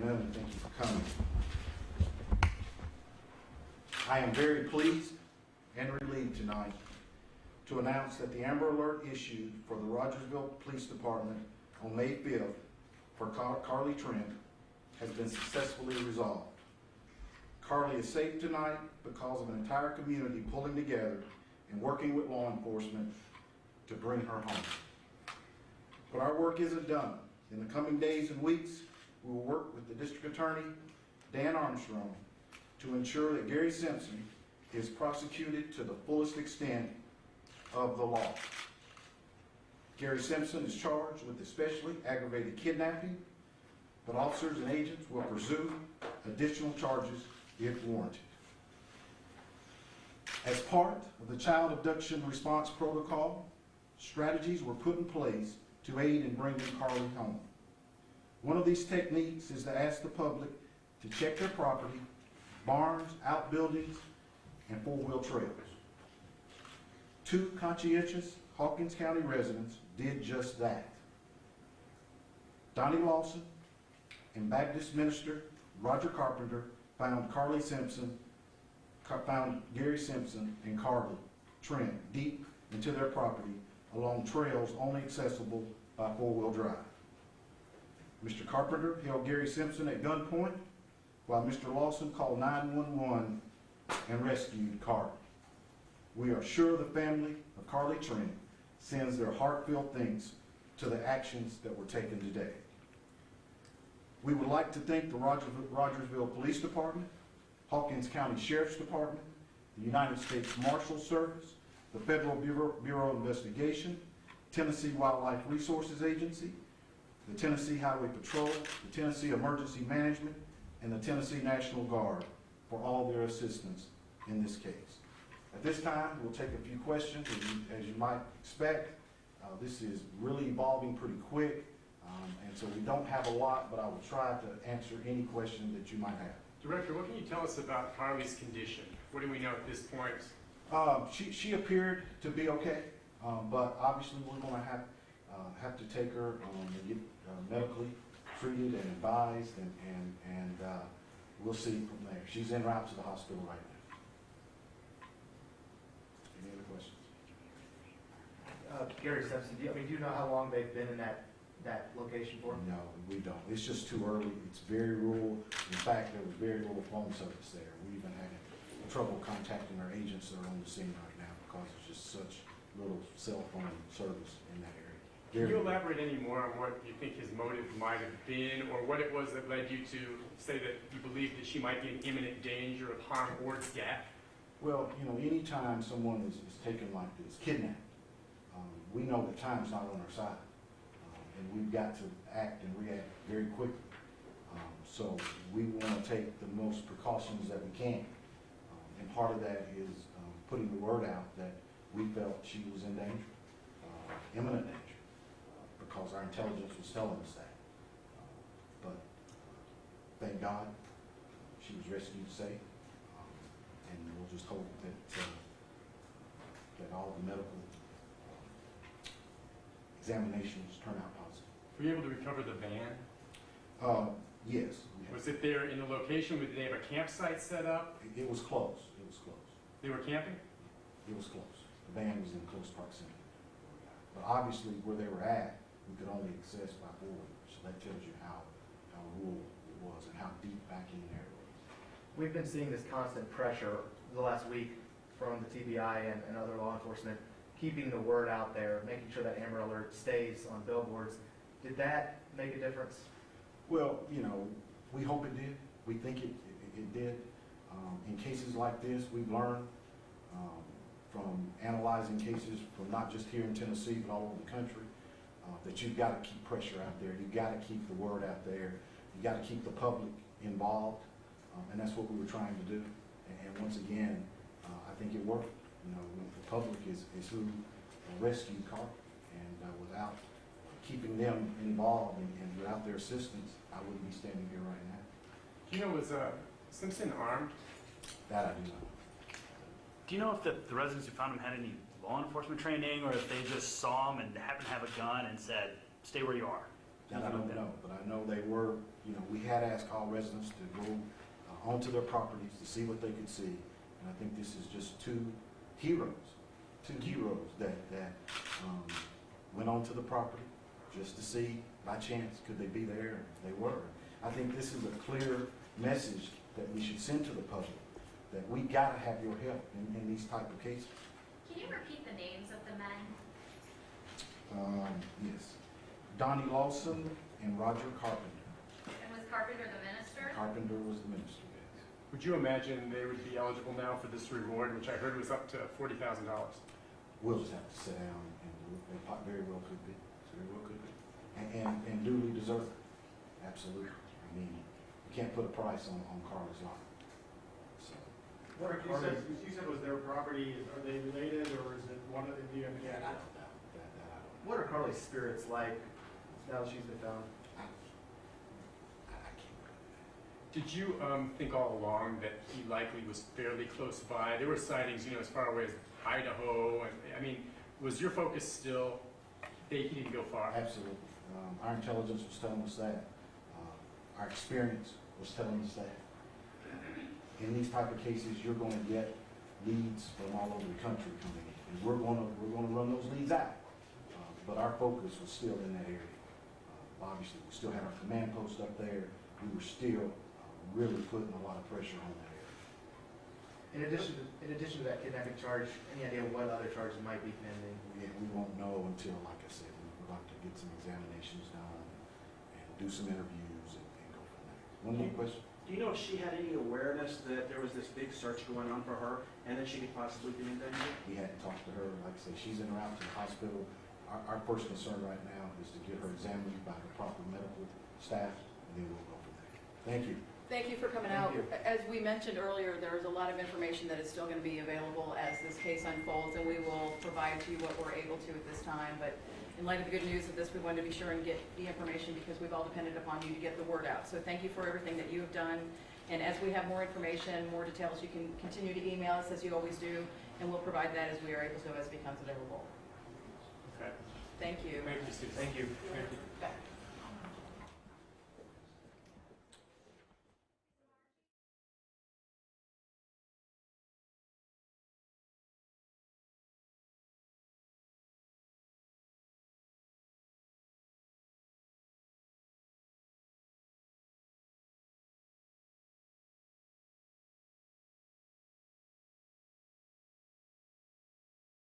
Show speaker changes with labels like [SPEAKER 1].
[SPEAKER 1] afternoon, and thank you for coming. I am very pleased and relieved tonight to announce that the Amber Alert issued for the Rogersville Police Department on May 5th for Carlie Trent has been successfully resolved. Carlie is safe tonight because of an entire community pulling together and working with law enforcement to bring her home. But our work isn't done. In the coming days and weeks, we will work with the District Attorney, Dan Armstrong, to ensure that Gary Simpson is prosecuted to the fullest extent of the law. Gary Simpson is charged with especially aggravated kidnapping, but officers and agents will pursue additional charges if warranted. As part of the child abduction response protocol, strategies were put in place to aid in bringing Carlie home. One of these techniques is to ask the public to check their property, barns, outbuildings, and four-wheel trailers. 2 conscientious Hawkins County residents did just that. Donnie Lawson and Baptist minister Roger Carpenter found Gary Simpson and Carlie Trent deep into their property along trails only accessible by four-wheel drive. Mr. Carpenter held Gary Simpson at gunpoint while Mr. Lawson called 911 and rescued Carlie. We are sure the family of Carlie Trent sends their heartfelt thanks to the actions that were taken today. We would like to thank the Rogersville Police Department, Hawkins County Sheriff's Department, the United States Marshals Service, the Federal Bureau of Investigation, Tennessee Wildlife Resources Agency, the Tennessee Highway Patrol, the Tennessee Emergency Management, and the Tennessee National Guard for all their assistance in this case. At this time, we'll take a few questions. As you might expect, this is really evolving pretty quick, and so we don't have a lot, but I will try to answer any question that you might have.
[SPEAKER 2] Director, what can you tell us about Carlie's condition? What do we know at this point?
[SPEAKER 1] She appeared to be okay, but obviously we're going to have to take her and get medically treated and advised, and we'll see from there. She's en route to the hospital right now. Any other questions?
[SPEAKER 3] Gary Simpson, do you know how long they've been in that location for?
[SPEAKER 1] No, we don't. It's just too early. It's very rural. In fact, there was very little phone service there. We even had trouble contacting our agents that are on the scene right now because there's just such little cell phone service in that area.
[SPEAKER 2] Can you elaborate any more on what you think his motive might have been, or what it was that led you to say that you believe that she might be in imminent danger of harm or death?
[SPEAKER 1] Well, anytime someone is taken like this, kidnapped, we know that time's not on our side. And we've got to act and react very quickly. So we want to take the most precautions that we can. And part of that is putting the word out that we felt she was in danger, imminent danger, because our intelligence was telling us that. But thank God she was rescued safe. And we'll just hope that all the medical examinations turn out positive.
[SPEAKER 2] Were you able to recover the van?
[SPEAKER 1] Yes.
[SPEAKER 2] Was it there in the location? Did they have a campsite set up?
[SPEAKER 1] It was close. It was close.
[SPEAKER 2] They were camping?
[SPEAKER 1] It was close. The van was in close proximity. But obviously, where they were at, we could only access by four-wheelers. So that tells you how rural it was and how deep back in there it was.
[SPEAKER 3] We've been seeing this constant pressure the last week from the TBI and other law enforcement, keeping the word out there, making sure that Amber Alert stays on billboards. Did that make a difference?
[SPEAKER 1] Well, we hope it did. We think it did. In cases like this, we've learned from analyzing cases from not just here in Tennessee, but all over the country, that you've got to keep pressure out there. You've got to keep the word out there. You've got to keep the public involved, and that's what we were trying to do. And once again, I think it worked. The public is who rescued Carlie, and without keeping them involved and without their assistance, I wouldn't be standing here right now.
[SPEAKER 2] Do you know, was Simpson armed?
[SPEAKER 1] That I do not.
[SPEAKER 4] Do you know if the residents who found him had any law enforcement training, or if they just saw him and happened to have a gun and said, stay where you are?
[SPEAKER 1] That I don't know, but I know they were, we had asked all residents to go onto their properties to see what they could see. And I think this is just two heroes that went onto the property just to see, by chance, could they be there? And they were. I think this is a clear message that we should send to the public, that we gotta have your help in these type of cases.
[SPEAKER 5] Can you repeat the names of the men?
[SPEAKER 1] Yes. Donnie Lawson and Roger Carpenter.
[SPEAKER 5] And was Carpenter the minister?
[SPEAKER 1] Carpenter was the minister, yes.
[SPEAKER 2] Would you imagine they would be eligible now for this reward, which I heard was up to $40,000?
[SPEAKER 1] We'll just have to sit down and look. They very well could be. Very well could be. And duly deserved. Absolutely. I mean, you can't put a price on Carlie's life. So,
[SPEAKER 6] You said was their property, are they related, or is it one of the, do you have any
[SPEAKER 1] that I
[SPEAKER 6] idea?
[SPEAKER 1] don't know. That I don't know.
[SPEAKER 3] What are Carlie's spirits like now that she's been found?
[SPEAKER 1] I can't.
[SPEAKER 2] Did you think all along that he likely was fairly close by? There were sightings, as far away as Idaho, and I mean, was your focus still, he didn't go far?
[SPEAKER 1] Absolutely. Our intelligence was telling us that. Our experience was telling us that. In these type of cases, you're going to get leads from all over the country coming in, and we're going to run those leads out. But our focus was still in that area. Obviously, we still had our command post up there. We were still really putting a lot of pressure on that area.
[SPEAKER 3] In addition to that kidnapping charge, any idea what other charges might be pending?
[SPEAKER 1] We won't know until, like I said, we would like to get some examinations done and do some interviews and go from there. One more question?
[SPEAKER 7] Do you know if she had any awareness that there was this big search going on for her and that she could possibly be in danger?
[SPEAKER 1] We hadn't talked to her. Like I say, she's en route to the hospital. Our first concern right now is to get her examined by the proper medical staff, and then we'll go from there. Thank you.
[SPEAKER 8] Thank you for coming
[SPEAKER 3] Thank
[SPEAKER 8] out.
[SPEAKER 3] you.
[SPEAKER 8] As we mentioned earlier, there is a lot of information that is still going to be available as this case unfolds, and we will provide to you what we're able to at this time. But in light of the good news of this, we wanted to be sure and get the information because we've all depended upon you to get the word out. So thank you for everything that you have done. And as we have more information, more details, you can continue to email us as you always do, and we'll provide that as we are able to as it becomes available.
[SPEAKER 2] Okay.
[SPEAKER 8] Thank you.
[SPEAKER 2] Thank you, Steve.
[SPEAKER 3] Thank you.
[SPEAKER 2] Thank you.
[SPEAKER 8] Back.